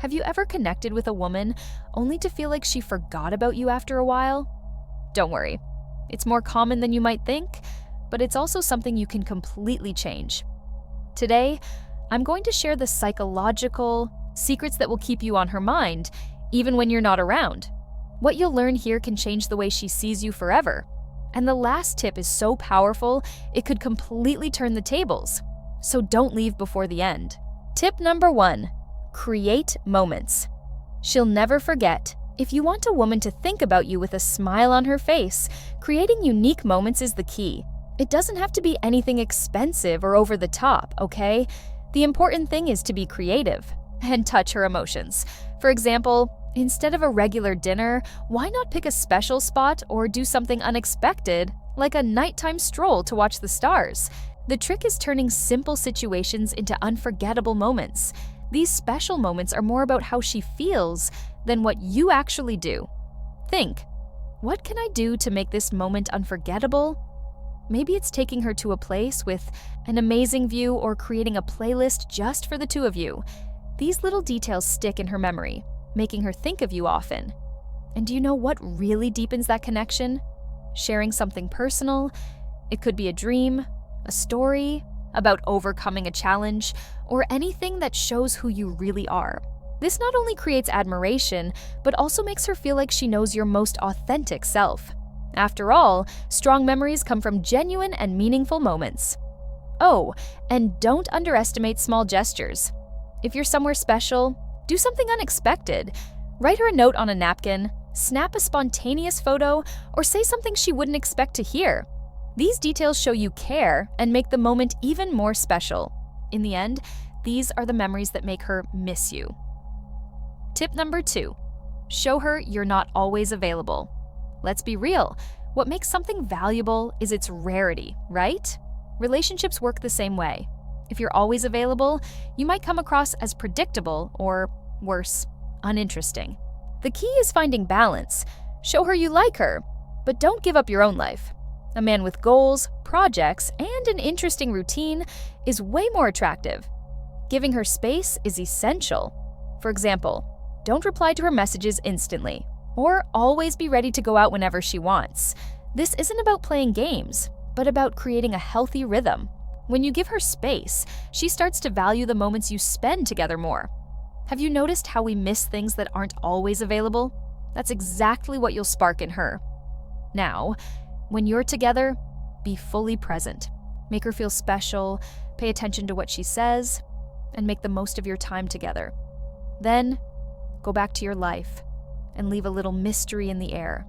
Have you ever connected with a woman only to feel like she forgot about you after a while? Don't worry, it's more common than you might think, but it's also something you can completely change. Today, I'm going to share the psychological secrets that will keep you on her mind, even when you're not around. What you'll learn here can change the way she sees you forever. And the last tip is so powerful, it could completely turn the tables. So don't leave before the end. Tip number 1, create moments. She'll never forget. If you want a woman to think about you with a smile on her face, creating unique moments is the key. It doesn't have to be anything expensive or over the top, okay? The important thing is to be creative and touch her emotions. For example, instead of a regular dinner, why not pick a special spot or do something unexpected, like a nighttime stroll to watch the stars? The trick is turning simple situations into unforgettable moments. These special moments are more about how she feels than what you actually do. Think, what can I do to make this moment unforgettable? Maybe it's taking her to a place with an amazing view or creating a playlist just for the two of you. These little details stick in her memory, making her think of you often. And do you know what really deepens that connection? Sharing something personal. It could be a dream, a story about overcoming a challenge, or anything that shows who you really are. This not only creates admiration, but also makes her feel like she knows your most authentic self. After all, strong memories come from genuine and meaningful moments. Oh, and don't underestimate small gestures. If you're somewhere special, do something unexpected. Write her a note on a napkin, snap a spontaneous photo, or say something she wouldn't expect to hear. These details show you care and make the moment even more special. In the end, these are the memories that make her miss you. Tip number 2, show her you're not always available. Let's be real, what makes something valuable is its rarity, right? Relationships work the same way. If you're always available, you might come across as predictable or, worse, uninteresting. The key is finding balance. Show her you like her, but don't give up your own life. A man with goals, projects, and an interesting routine is way more attractive. Giving her space is essential. For example, don't reply to her messages instantly, or always be ready to go out whenever she wants. This isn't about playing games, but about creating a healthy rhythm. When you give her space, she starts to value the moments you spend together more. Have you noticed how we miss things that aren't always available? That's exactly what you'll spark in her. Now, when you're together, be fully present. Make her feel special, pay attention to what she says, and make the most of your time together. Then, go back to your life and leave a little mystery in the air.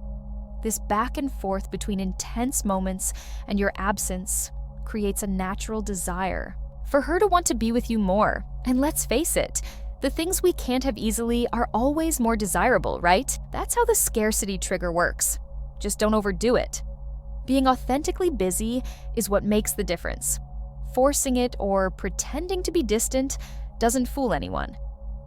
This back and forth between intense moments and your absence creates a natural desire for her to want to be with you more. And let's face it, the things we can't have easily are always more desirable, right? That's how the scarcity trigger works. Just don't overdo it. Being authentically busy is what makes the difference. Forcing it or pretending to be distant doesn't fool anyone.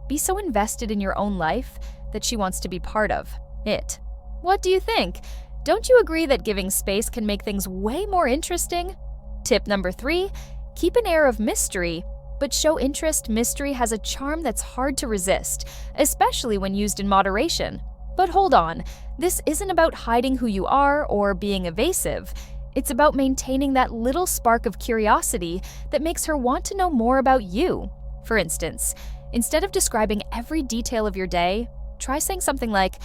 Be so invested in your own life that she wants to be part of it. What do you think? Don't you agree that giving space can make things way more interesting? Tip number 3, keep an air of mystery, but show interest. Mystery has a charm that's hard to resist, especially when used in moderation. But hold on, this isn't about hiding who you are or being evasive. It's about maintaining that little spark of curiosity that makes her want to know more about you. For instance, instead of describing every detail of your day, try saying something like,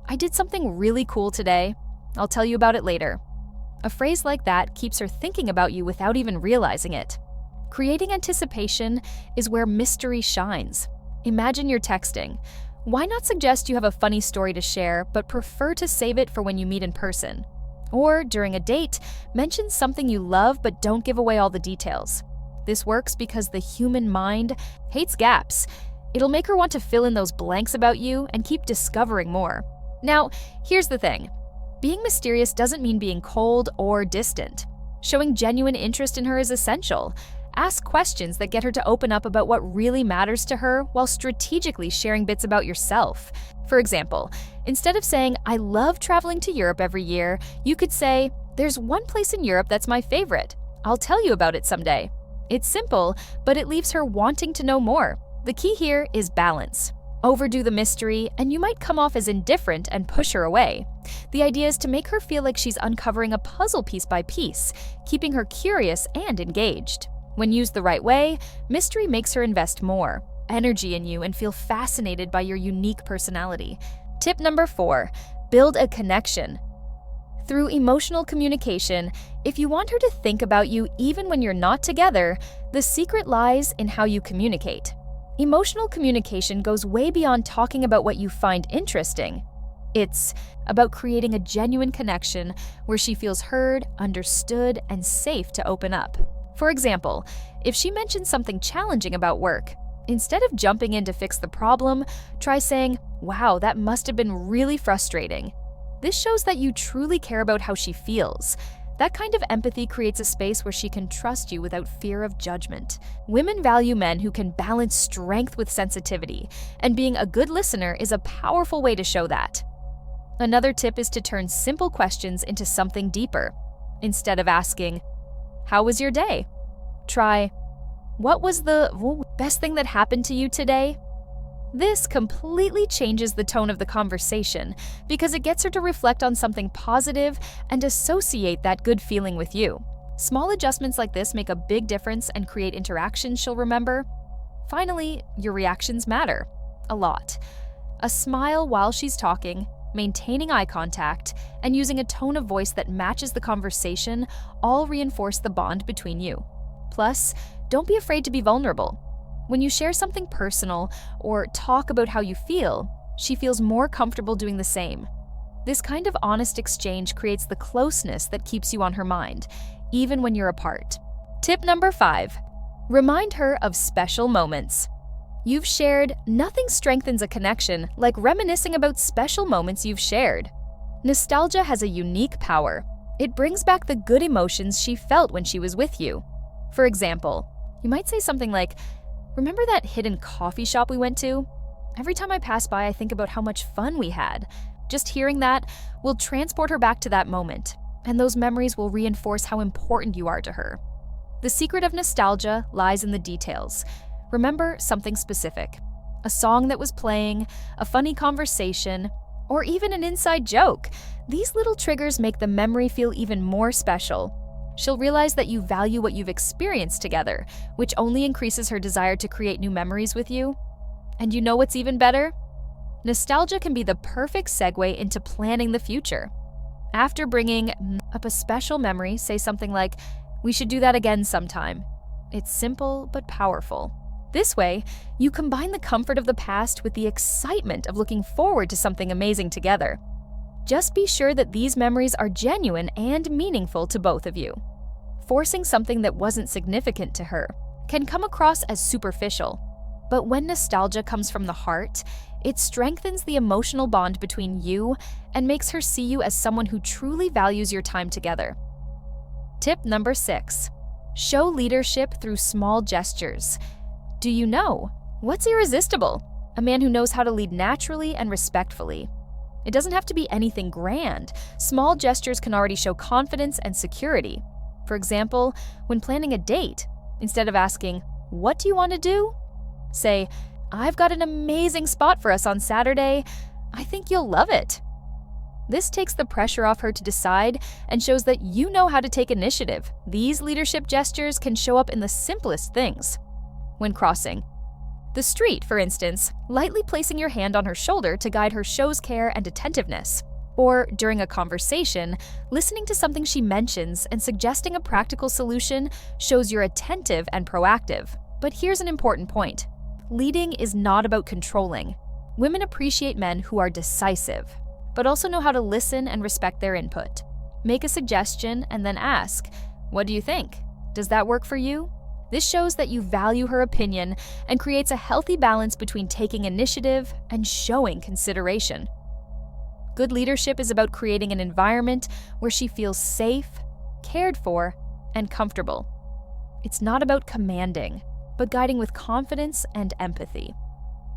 "I did something really cool today. I'll tell you about it later." A phrase like that keeps her thinking about you without even realizing it. Creating anticipation is where mystery shines. Imagine you're texting. Why not suggest you have a funny story to share, but prefer to save it for when you meet in person? Or during a date, mention something you love but don't give away all the details. This works because the human mind hates gaps. It'll make her want to fill in those blanks about you and keep discovering more. Now, here's the thing. Being mysterious doesn't mean being cold or distant. Showing genuine interest in her is essential. Ask questions that get her to open up about what really matters to her while strategically sharing bits about yourself. For example, instead of saying, "I love traveling to Europe every year," you could say, "There's one place in Europe that's my favorite. I'll tell you about it someday." It's simple, but it leaves her wanting to know more. The key here is balance. Overdo the mystery, and you might come off as indifferent and push her away. The idea is to make her feel like she's uncovering a puzzle piece by piece, keeping her curious and engaged. When used the right way, mystery makes her invest more energy in you and feel fascinated by your unique personality. Tip number 4, build a connection. Through emotional communication, if you want her to think about you even when you're not together, the secret lies in how you communicate. Emotional communication goes way beyond talking about what you find interesting. It's about creating a genuine connection where she feels heard, understood, and safe to open up. For example, if she mentions something challenging about work, instead of jumping in to fix the problem, try saying, "Wow, that must have been really frustrating." This shows that you truly care about how she feels. That kind of empathy creates a space where she can trust you without fear of judgment. Women value men who can balance strength with sensitivity, and being a good listener is a powerful way to show that. Another tip is to turn simple questions into something deeper. Instead of asking, "How was your day?" Try, "What was the best thing that happened to you today?" This completely changes the tone of the conversation because it gets her to reflect on something positive and associate that good feeling with you. Small adjustments like this make a big difference and create interactions she'll remember. Finally, your reactions matter a lot. A smile while she's talking, maintaining eye contact, and using a tone of voice that matches the conversation all reinforce the bond between you. Plus, don't be afraid to be vulnerable. When you share something personal or talk about how you feel, she feels more comfortable doing the same. This kind of honest exchange creates the closeness that keeps you on her mind, even when you're apart. Tip number 5, remind her of special moments. You've shared, nothing strengthens a connection like reminiscing about special moments you've shared. Nostalgia has a unique power. It brings back the good emotions she felt when she was with you. For example, you might say something like, "Remember that hidden coffee shop we went to? Every time I pass by, I think about how much fun we had." Just hearing that will transport her back to that moment, and those memories will reinforce how important you are to her. The secret of nostalgia lies in the details. Remember something specific. A song that was playing, a funny conversation, or even an inside joke. These little triggers make the memory feel even more special. She'll realize that you value what you've experienced together, which only increases her desire to create new memories with you. And you know what's even better? Nostalgia can be the perfect segue into planning the future. After bringing up a special memory, say something like, "We should do that again sometime." It's simple but powerful. This way, you combine the comfort of the past with the excitement of looking forward to something amazing together. Just be sure that these memories are genuine and meaningful to both of you. Forcing something that wasn't significant to her can come across as superficial, but when nostalgia comes from the heart, it strengthens the emotional bond between you and makes her see you as someone who truly values your time together. Tip number 6, show leadership through small gestures. Do you know what's irresistible? A man who knows how to lead naturally and respectfully. It doesn't have to be anything grand. Small gestures can already show confidence and security. For example, when planning a date, instead of asking, "What do you want to do?" say, "I've got an amazing spot for us on Saturday. I think you'll love it." This takes the pressure off her to decide and shows that you know how to take initiative. These leadership gestures can show up in the simplest things. When crossing the street, for instance, lightly placing your hand on her shoulder to guide her shows care and attentiveness. Or during a conversation, listening to something she mentions and suggesting a practical solution shows you're attentive and proactive. But here's an important point. Leading is not about controlling. Women appreciate men who are decisive, but also know how to listen and respect their input. Make a suggestion and then ask, "What do you think? Does that work for you?" This shows that you value her opinion and creates a healthy balance between taking initiative and showing consideration. Good leadership is about creating an environment where she feels safe, cared for, and comfortable. It's not about commanding, but guiding with confidence and empathy.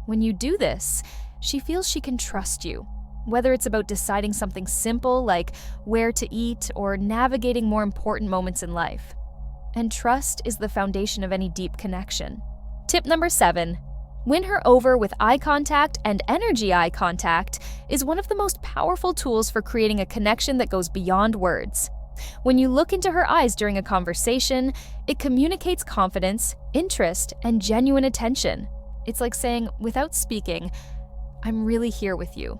When you do this, she feels she can trust you, whether it's about deciding something simple like where to eat or navigating more important moments in life. And trust is the foundation of any deep connection. Tip number 7, Win her over with eye contact, and energy eye contact is one of the most powerful tools for creating a connection that goes beyond words. When you look into her eyes during a conversation, it communicates confidence, interest, and genuine attention. It's like saying, without speaking, "I'm really here with you."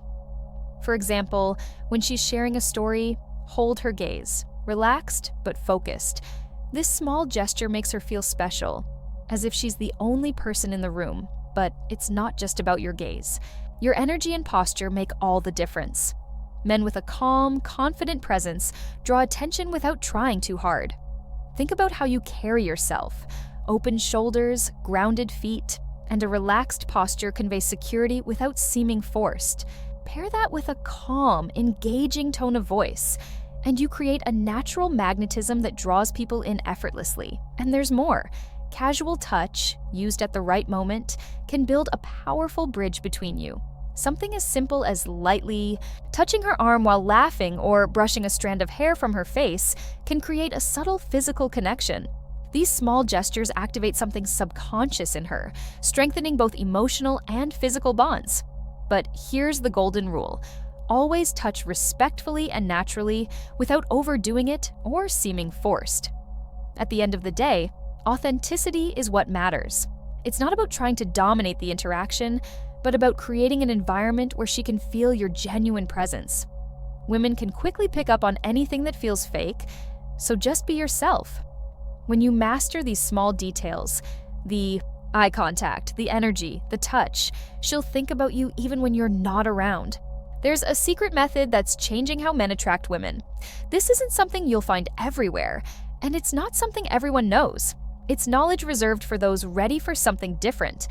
For example, when she's sharing a story, hold her gaze, relaxed but focused. This small gesture makes her feel special, as if she's the only person in the room. But it's not just about your gaze. Your energy and posture make all the difference. Men with a calm, confident presence draw attention without trying too hard. Think about how you carry yourself. Open shoulders, grounded feet, and a relaxed posture convey security without seeming forced. Pair that with a calm, engaging tone of voice, and you create a natural magnetism that draws people in effortlessly. And there's more. Casual touch, used at the right moment, can build a powerful bridge between you. Something as simple as lightly touching her arm while laughing or brushing a strand of hair from her face can create a subtle physical connection. These small gestures activate something subconscious in her, strengthening both emotional and physical bonds. But here's the golden rule. Always touch respectfully and naturally without overdoing it or seeming forced. At the end of the day, authenticity is what matters. It's not about trying to dominate the interaction, but about creating an environment where she can feel your genuine presence. Women can quickly pick up on anything that feels fake, so just be yourself. When you master these small details, the eye contact, the energy, the touch, she'll think about you even when you're not around. There's a secret method that's changing how men attract women. This isn't something you'll find everywhere, and it's not something everyone knows. It's knowledge reserved for those ready for something different,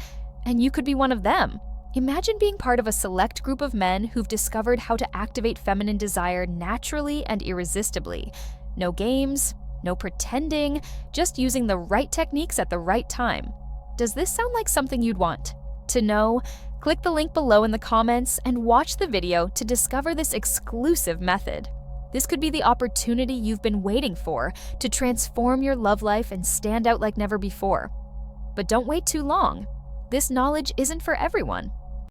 and you could be one of them. Imagine being part of a select group of men who've discovered how to activate feminine desire naturally and irresistibly. No games, no pretending, just using the right techniques at the right time. Does this sound like something you'd want? To know, click the link below in the comments and watch the video to discover this exclusive method. This could be the opportunity you've been waiting for to transform your love life and stand out like never before. But don't wait too long. This knowledge isn't for everyone.